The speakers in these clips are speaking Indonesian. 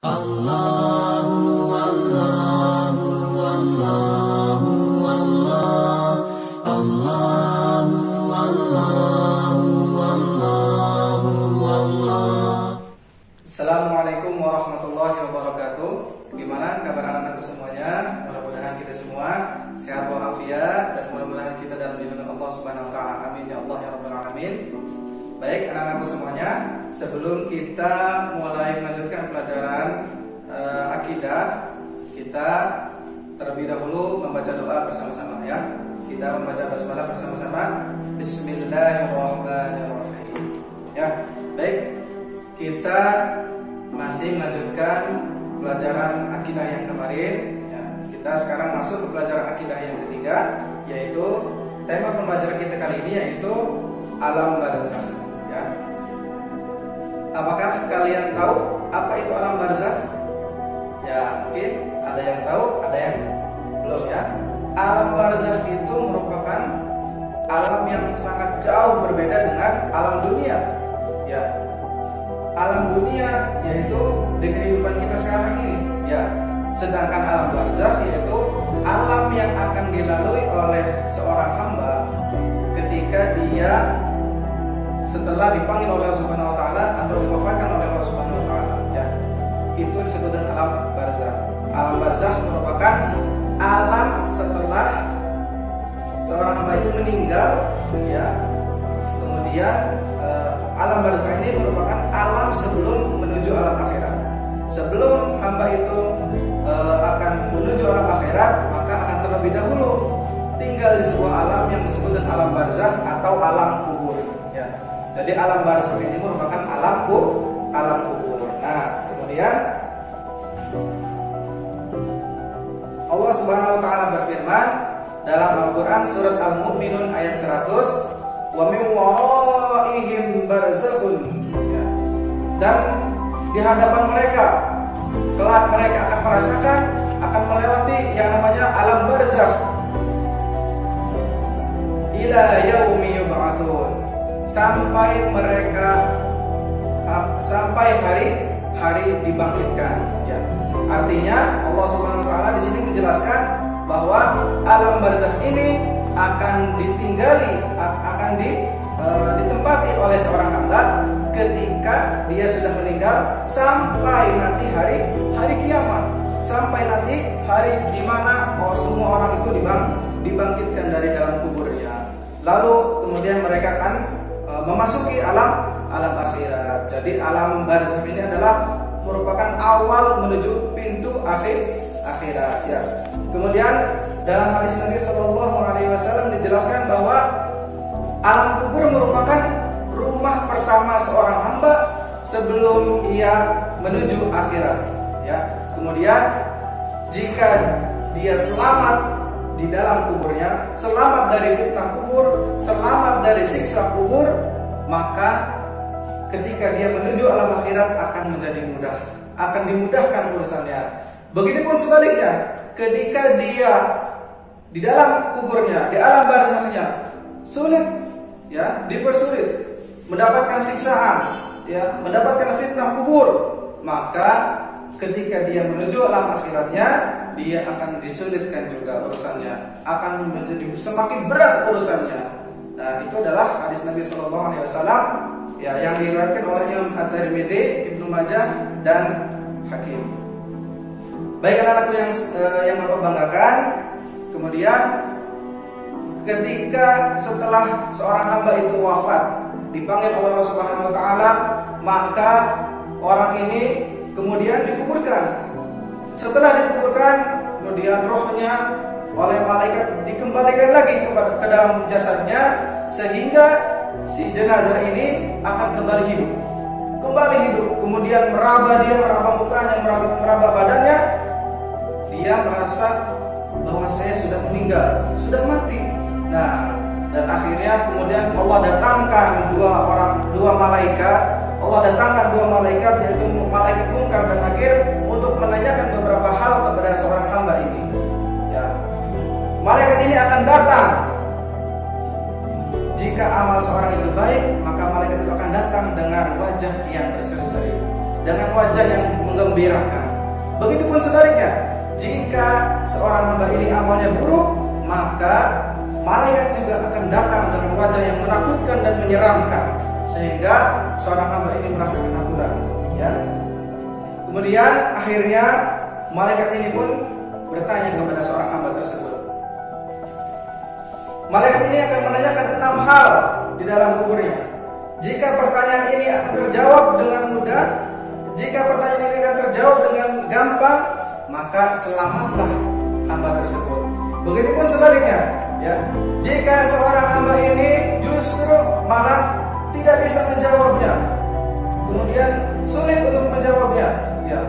Allahu Allahu Allahu Allah Allahu Allahu Allahu Allah. Assalamualaikum warahmatullahi wabarakatuh. Gimana kabar anak-anakku semuanya? Mudah-mudahan kita semua sehat walafiat dan mudah-mudahan kita dalam lindungan Allah Subhanahu wa taala. Amin ya Allah ya rabbal alamin. Baik anak-anakku semuanya, sebelum kita mulai melanjutkan pelajaran akidah, kita terlebih dahulu membaca doa bersama-sama ya. Kita membaca basmalah bersama-sama. Bismillahirrahmanirrahim. Ya, baik. Kita masih melanjutkan pelajaran akidah yang kemarin ya. Kita sekarang masuk ke pelajaran akidah yang ketiga, yaitu tema pembelajaran kita kali ini yaitu alam barzakh ya. Apakah kalian tahu apa itu alam barzakh? Ya, mungkin ada yang tahu, ada yang belum ya. Alam barzakh itu merupakan alam yang sangat jauh berbeda dengan alam dunia ya. Alam dunia yaitu di kehidupan kita sekarang ini ya. Sedangkan alam barzakh yaitu alam yang akan dilalui oleh seorang hamba ketika dia setelah dipanggil oleh Allah Subhanahu wa taala atau diwafatkan oleh Allah Subhanahu wa taala ya. Itu disebut dengan alam barzakh. Alam barzakh merupakan alam setelah seorang hamba itu meninggal ya. Kemudian alam barzakh ini merupakan alam sebelum menuju alam akhirat. Sebelum hamba itu akan menuju alam akhirat, maka akan terlebih dahulu tinggal di sebuah alam yang disebut dengan alam barzakh atau alam kubur ya. Jadi alam barzakh ini merupakan alam kubur. Nah, kemudian Allah Subhanahu wa taala berfirman dalam Al-Qur'an surat Al-Mu'minun ayat 100, wa min waraihim barzakhun ya. Dan di hadapan mereka kelak mereka akan merasakan, akan melewati yang namanya alam barzakh ila yaumi yub'atsun, sampai hari dibangkitkan ya. Artinya Allah Subhanahu wa taala di sini menjelaskan bahwa alam barzakh ini akan ditinggali, akan ditempati oleh seorang hamba ketika dia sudah meninggal sampai nanti hari kiamat, sampai nanti hari di mana semua orang itu dibangkitkan dari dalam kuburnya. Lalu kemudian mereka akan memasuki alam akhirat. Jadi alam barzakh ini adalah merupakan awal menuju pintu akhirat ya. Kemudian dalam hadis Nabi Shallallahu Alaihi Wasallam dijelaskan bahwa alam kubur merupakan rumah pertama seorang hamba sebelum ia menuju akhirat ya. Kemudian jika dia selamat di dalam kuburnya, selamat dari fitnah kubur, selamat dari siksa kubur, maka ketika dia menuju alam akhirat akan menjadi mudah, akan dimudahkan urusannya. Begitupun sebaliknya, ketika dia di dalam kuburnya, di alam barzakhnya sulit ya, dipersulit, mendapatkan siksaan ya, mendapatkan fitnah kubur, maka ketika dia menuju alam akhiratnya, dia akan disulitkan juga urusannya, akan menjadi semakin berat urusannya. Nah, itu adalah hadis Nabi Shallallahu Alaihi Wasallam ya, yang diriwayatkan oleh Imam At-Tirmidzi, Ibnu Majah dan Hakim. Baik anak-anakku yang Bapak banggakan, kemudian ketika setelah seorang hamba itu wafat, dipanggil oleh Allah Subhanahu wa taala, maka orang ini kemudian dikuburkan. Setelah dikuburkan, kemudian rohnya oleh malaikat dikembalikan lagi ke dalam jasadnya, sehingga si jenazah ini akan kembali hidup. Kemudian meraba mukanya, meraba badannya. Dia merasa bahwa saya sudah meninggal, sudah mati. Nah, dan akhirnya kemudian Allah datangkan dua malaikat. Allah datangkan dua malaikat, yaitu malaikat Munkar dan Nakir, untuk menanyakan beberapa hal kepada seorang hamba ini. Ya, malaikat ini akan datang. Jika amal seorang itu baik, maka malaikat itu akan datang dengan wajah yang berseri-seri, dengan wajah yang menggembirakan. Begitupun sebaliknya, jika seorang hamba ini amalnya buruk, maka malaikat juga akan datang dengan wajah yang menakutkan dan menyeramkan, sehingga seorang hamba ini merasa ketakutan. Ya. Kemudian akhirnya malaikat ini pun bertanya kepada seorang hamba tersebut. Malaikat ini akan menanyakan 6 hal di dalam kuburnya. Jika pertanyaan ini akan terjawab dengan mudah, jika pertanyaan ini akan terjawab dengan gampang, maka selamatlah hamba tersebut. Begitupun sebaliknya, ya. Jika seorang hamba ini justru malah tidak bisa menjawabnya, kemudian sulit untuk menjawabnya, ya,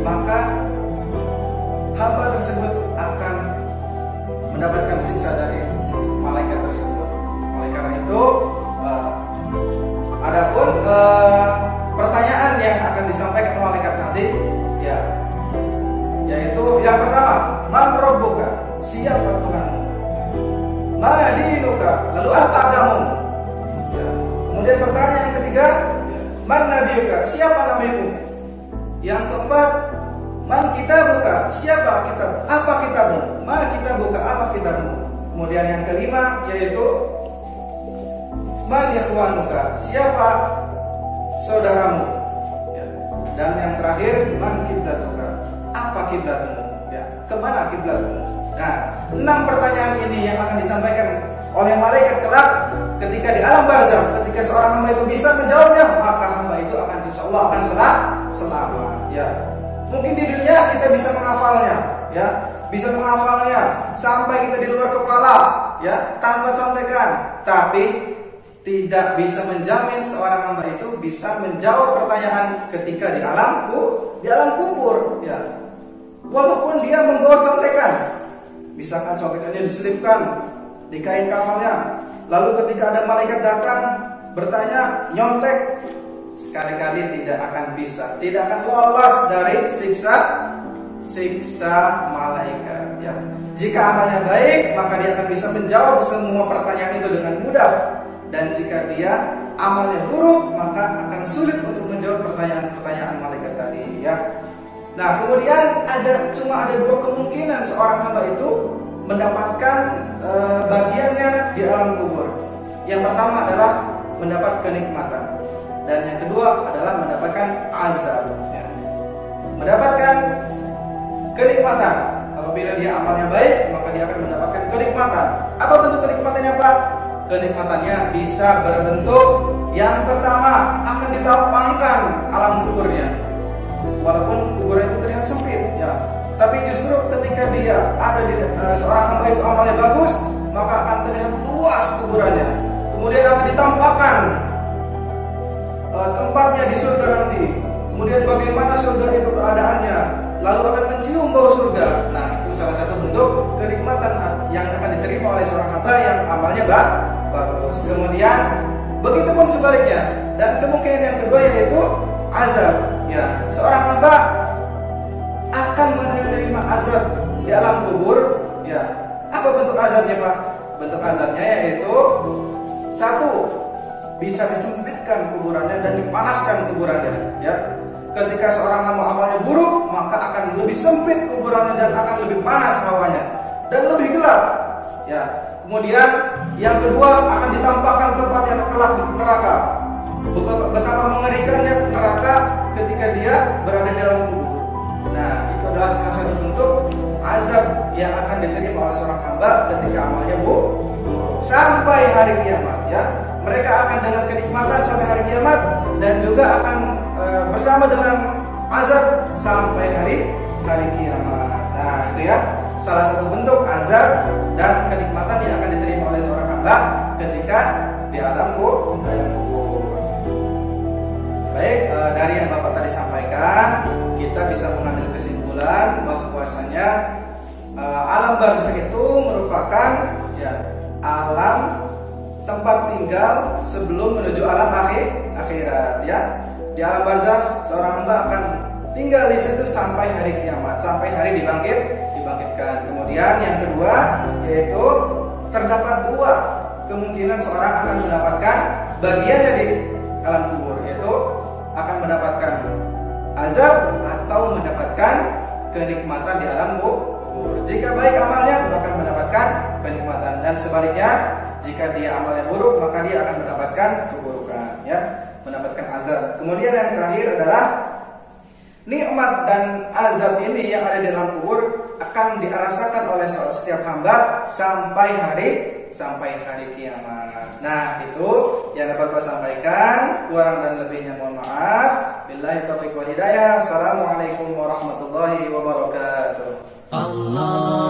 maka hamba tersebut akan mendapatkan siksa dari malaikat tersebut. Oleh karena itu, adapun pertanyaan yang akan disampaikan malaikat nanti, ya, yaitu yang pertama, man rabbuka, siapa Tuhanmu? Ma dinuka, lalu apa agamamu? Ya. Kemudian pertanyaan yang ketiga, man nabiyuka, siapa nabimu? Yang keempat, man kitabuka, siapa kitab? Apa kitabmu? Ma kitabuka, apa kitabmu? Kemudian yang kelima yaitu man ikhwanuka, siapa saudaramu? Ya. Dan yang terakhir, man kiblatuka, apa kiblatmu? Ya. Kemana kiblatmu? Nah, 6 pertanyaan ini yang akan disampaikan oleh malaikat kelak ketika di alam barzakh. Ketika seorang hamba itu bisa menjawabnya, maka hamba itu akan insya Allah akan selamat. Ya. Mungkin di dunia kita bisa menghafalnya, ya, bisa menghafalnya sampai kita di luar kepala, ya, tanpa contekan. Tapi tidak bisa menjamin seorang hamba itu bisa menjawab pertanyaan ketika di alam kubur, ya. Walaupun dia membawa contekan, misalkan contekannya diselipkan di kain kafannya, lalu ketika ada malaikat datang bertanya nyontek, sekali-kali tidak akan bisa, tidak akan lolos dari siksa malaikat. Ya. Jika amalnya baik, maka dia akan bisa menjawab semua pertanyaan itu dengan mudah. Dan jika dia amalnya buruk, maka akan sulit untuk menjawab pertanyaan-pertanyaan malaikat tadi. Ya. Nah, kemudian cuma ada 2 kemungkinan seorang hamba itu mendapatkan bagiannya di alam kubur. Yang pertama adalah mendapat kenikmatan, dan yang kedua adalah mendapatkan azab. Ya. Mendapatkan kenikmatan, apabila dia amalnya baik, maka dia akan mendapatkan kenikmatan. Apa bentuk kenikmatannya, Pak? Kenikmatannya bisa berbentuk, yang pertama akan dilapangkan alam kuburnya. Walaupun kuburan itu terlihat sempit, ya, tapi justru ketika dia ada di seorang hamba itu amalnya bagus, maka akan terlihat luas kuburannya. Kemudian akan ditampakkan tempatnya di surga nanti. Kemudian bagaimana surga itu keadaannya, lalu akan mencium bau surga. Nah, itu salah satu bentuk kenikmatan yang akan diterima oleh seorang hamba yang amalnya bagus. Kemudian begitupun sebaliknya, dan kemungkinan yang kedua yaitu azab. Ya, seorang hamba akan menerima azab di alam kubur. Ya, apa bentuk azabnya, Pak? Bentuk azabnya yaitu 1, bisa disempitkan kuburannya dan dipanaskan kuburannya. Ya, ketika seorang hamba amalnya buruk, maka akan lebih sempit kuburannya dan akan lebih panas hawanya dan lebih gelap. Ya, kemudian yang kedua akan ditampakkan tempatnya kelak di neraka. Betapa mengerikannya neraka ketika dia berada di dalam kubur. Nah, itu adalah salah satu bentuk azab yang akan diterima oleh seorang hamba ketika amalnya buruk sampai hari kiamat. Ya, mereka akan dengan kenikmatan sampai hari kiamat dan juga akan bersama dengan azab sampai hari kiamat. Nah, itu ya salah satu bentuk azab dan kenikmatan yang akan diterima oleh seorang hamba ketika di alam kubur. Baik, dari yang Bapak tadi sampaikan, kita bisa mengambil kesimpulan bahwasanya alam barzakh itu merupakan, ya, alam tempat tinggal sebelum menuju alam akhirat. Ya, di alam barzakh seorang hamba akan tinggal di situ sampai hari kiamat, sampai hari dibangkitkan. Kemudian yang kedua yaitu terdapat 2 kemungkinan seorang akan mendapatkan bagiannya di alam kubur, yaitu akan mendapatkan azab atau mendapatkan kenikmatan di alam kubur. Jika baik amalnya maka mendapatkan kenikmatan, dan sebaliknya jika dia amalnya buruk maka dia akan mendapatkan keburukan, ya, mendapatkan azab. Kemudian yang terakhir adalah nikmat dan azab ini yang ada di dalam kubur akan dirasakan oleh setiap hamba sampai hari kiamat. Nah, itu yang dapat saya sampaikan. Kurang dan lebihnya mohon maaf. Billahi taufiq wal hidayah. Assalamualaikum warahmatullahi wabarakatuh. Allah